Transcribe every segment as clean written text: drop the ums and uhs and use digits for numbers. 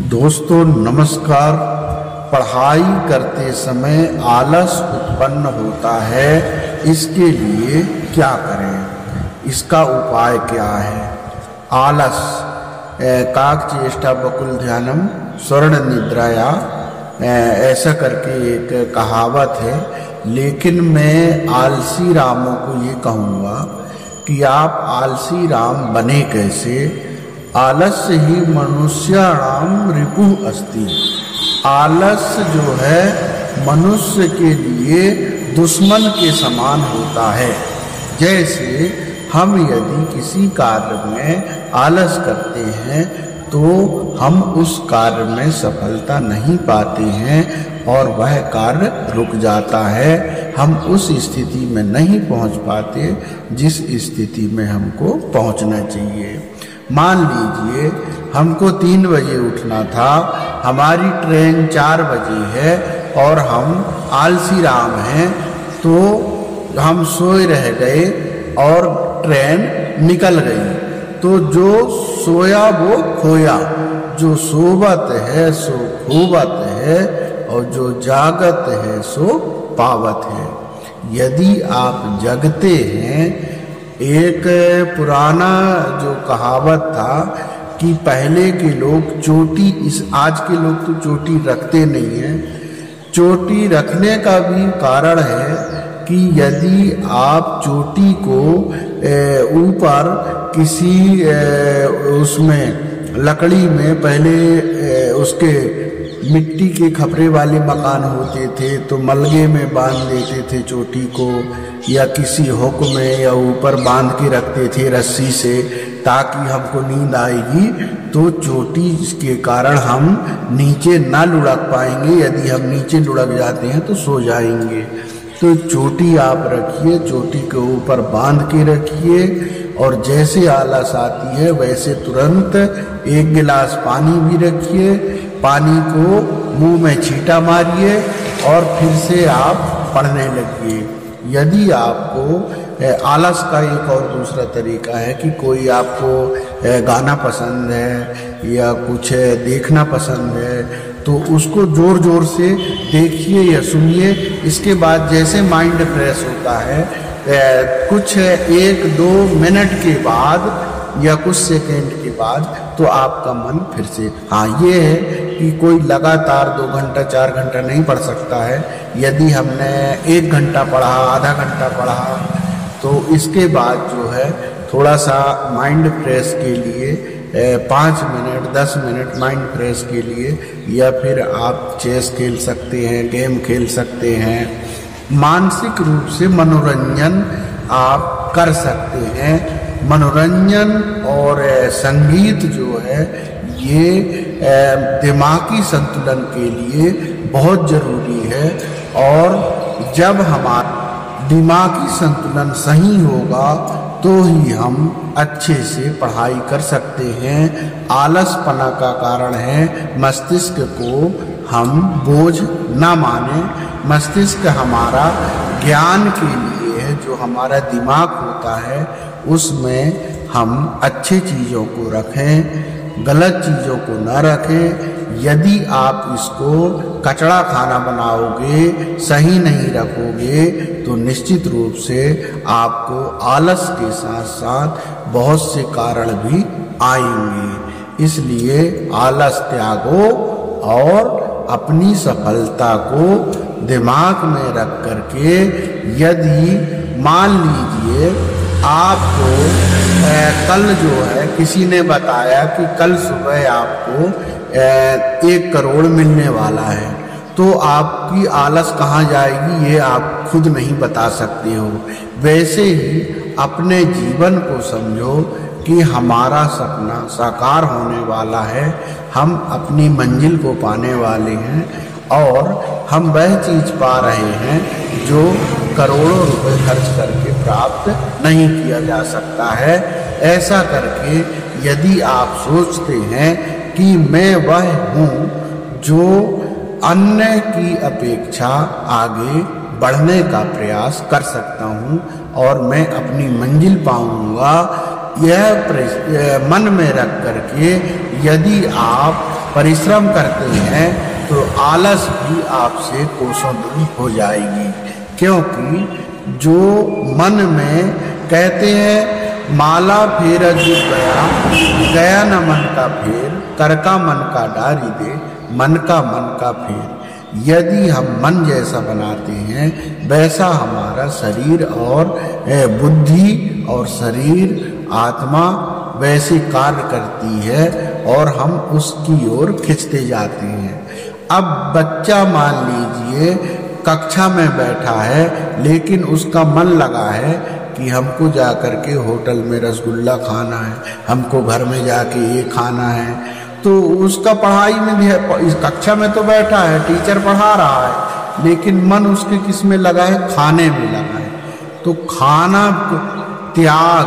दोस्तों नमस्कार। पढ़ाई करते समय आलस उत्पन्न होता है, इसके लिए क्या करें, इसका उपाय क्या है। आलस काकचेष्टा बकुल ध्यानम स्वर्ण निद्राया, ऐसा करके एक कहावत है। लेकिन मैं आलसी रामों को ये कहूँगा कि आप आलसी राम बने कैसे। आलस्य ही मनुष्याणाम रिपुः अस्ति। आलस जो है मनुष्य के लिए दुश्मन के समान होता है। जैसे हम यदि किसी कार्य में आलस करते हैं तो हम उस कार्य में सफलता नहीं पाते हैं और वह कार्य रुक जाता है। हम उस स्थिति में नहीं पहुंच पाते जिस स्थिति में हमको पहुंचना चाहिए। मान लीजिए हमको 3 बजे उठना था, हमारी ट्रेन 4 बजे है और हम आलसी राम हैं, तो हम सोए रह गए और ट्रेन निकल गई। तो जो सोया वो खोया, जो सोवत है सो खोवत है और जो जागत है सो पावत है। यदि आप जगते हैं, एक पुराना जो कहावत था कि पहले के लोग चोटी, इस आज के लोग तो चोटी रखते नहीं हैं। चोटी रखने का भी कारण है कि यदि आप चोटी को ऊपर किसी उसमें लकड़ी में, पहले उसके मिट्टी के खपरे वाले मकान होते थे तो मलगे में बांध देते थे चोटी को, या किसी हुक में या ऊपर बांध के रखते थे रस्सी से, ताकि हमको नींद आएगी तो चोटी के कारण हम नीचे ना लुढ़क पाएंगे। यदि हम नीचे लुढ़क जाते हैं तो सो जाएंगे। तो चोटी आप रखिए, चोटी के ऊपर बांध के रखिए और जैसे आलस आती है वैसे तुरंत 1 गिलास पानी भी रखिए, पानी को मुंह में छींटा मारिए और फिर से आप पढ़ने लगिए। यदि आपको आलस का एक और दूसरा तरीका है कि कोई आपको गाना पसंद है या कुछ देखना पसंद है तो उसको जोर जोर से देखिए या सुनिए। इसके बाद जैसे माइंड फ्रेश होता है, कुछ 1-2 मिनट के बाद या कुछ सेकंड के बाद तो आपका मन फिर से, हाँ ये है कि कोई लगातार 2 घंटा 4 घंटा नहीं पढ़ सकता है। यदि हमने 1 घंटा पढ़ा, आधा घंटा पढ़ा, तो इसके बाद जो है थोड़ा सा माइंड फ्रेश के लिए 5 मिनट 10 मिनट माइंड फ्रेश के लिए, या फिर आप चेस खेल सकते हैं, गेम खेल सकते हैं। मानसिक रूप से मनोरंजन आप कर सकते हैं। मनोरंजन और संगीत जो है ये दिमागी संतुलन के लिए बहुत ज़रूरी है। और जब हमारा दिमागी संतुलन सही होगा तो ही हम अच्छे से पढ़ाई कर सकते हैं। आलसपना का कारण है मस्तिष्क को हम बोझ ना माने। मस्तिष्क हमारा ज्ञान के लिए है, जो हमारा दिमाग होता है उसमें हम अच्छी चीज़ों को रखें, गलत चीज़ों को न रखें। यदि आप इसको कचड़ा खाना बनाओगे, सही नहीं रखोगे, तो निश्चित रूप से आपको आलस के साथ साथ बहुत से कारण भी आएंगे। इसलिए आलस त्यागो और अपनी सफलता को दिमाग में रख करके, यदि मान लीजिए आपको कल जो है किसी ने बताया कि कल सुबह आपको 1 करोड़ मिलने वाला है, तो आपकी आलस कहाँ जाएगी ये आप खुद नहीं बता सकते हो। वैसे ही अपने जीवन को समझो कि हमारा सपना साकार होने वाला है, हम अपनी मंजिल को पाने वाले हैं और हम वह चीज़ पा रहे हैं जो करोड़ों रुपए खर्च करके प्राप्त नहीं किया जा सकता है। ऐसा करके यदि आप सोचते हैं कि मैं वह हूँ जो अन्य की अपेक्षा आगे बढ़ने का प्रयास कर सकता हूँ और मैं अपनी मंजिल पाऊँगा, यह मन में रख करके यदि आप परिश्रम करते हैं तो आलस भी आपसे कोसों दूर हो जाएगी। क्योंकि जो मन में कहते हैं माला फेर जो गया, गया न मन का फेर, कर का मन का डारी दे, मन का फेर। यदि हम मन जैसा बनाते हैं वैसा हमारा शरीर और बुद्धि और शरीर आत्मा वैसे कार्य करती है और हम उसकी ओर खिंचते जाते हैं। अब बच्चा मान लीजिए कक्षा में बैठा है लेकिन उसका मन लगा है कि हमको जा कर के होटल में रसगुल्ला खाना है, हमको घर में जाके ये खाना है, तो उसका पढ़ाई में भी है, इस कक्षा में तो बैठा है, टीचर पढ़ा रहा है, लेकिन मन उसके किस में लगा है? खाने में लगा है। तो खाना त्याग,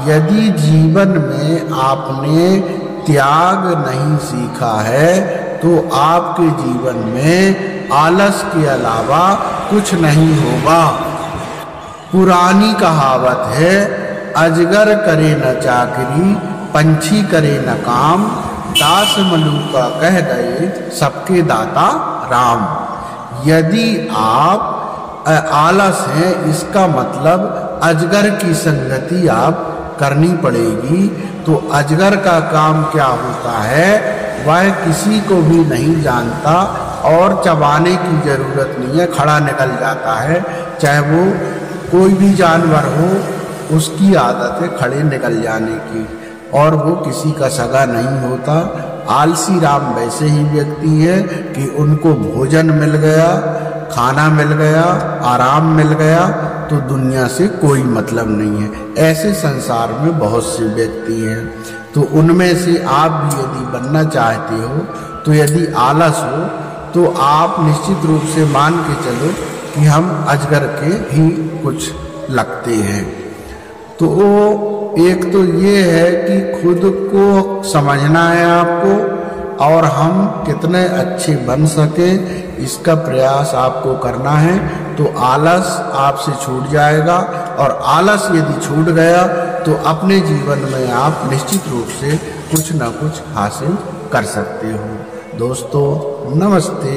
यदि जीवन में आपने त्याग नहीं सीखा है तो आपके जीवन में आलस के अलावा कुछ नहीं होगा। पुरानी कहावत है, अजगर करे न चाकरी, पंछी करे न काम, दास मलूका कह गए सबके दाता राम। यदि आप आलस हैं, इसका मतलब अजगर की संगति आप करनी पड़ेगी। तो अजगर का काम क्या होता है? वह किसी को भी नहीं जानता और चबाने की जरूरत नहीं है, खड़ा निकल जाता है। चाहे वो कोई भी जानवर हो, उसकी आदत है खड़े निकल जाने की, और वो किसी का सगा नहीं होता। आलसी राम वैसे ही व्यक्ति है कि उनको भोजन मिल गया, खाना मिल गया, आराम मिल गया, तो दुनिया से कोई मतलब नहीं है। ऐसे संसार में बहुत से व्यक्ति हैं। तो उनमें से आप भी यदि बनना चाहते हो, तो यदि आलस हो तो आप निश्चित रूप से मान के चलो कि हम अजगर के ही कुछ लगते हैं। तो एक तो ये है कि खुद को समझना है आपको, और हम कितने अच्छे बन सके इसका प्रयास आपको करना है। तो आलस आपसे छूट जाएगा, और आलस यदि छूट गया तो अपने जीवन में आप निश्चित रूप से कुछ ना कुछ हासिल कर सकते हो। दोस्तों नमस्ते,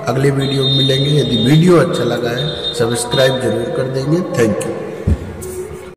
अगले वीडियो में मिलेंगे। यदि वीडियो अच्छा लगा है सब्सक्राइब जरूर कर देंगे। Thank you.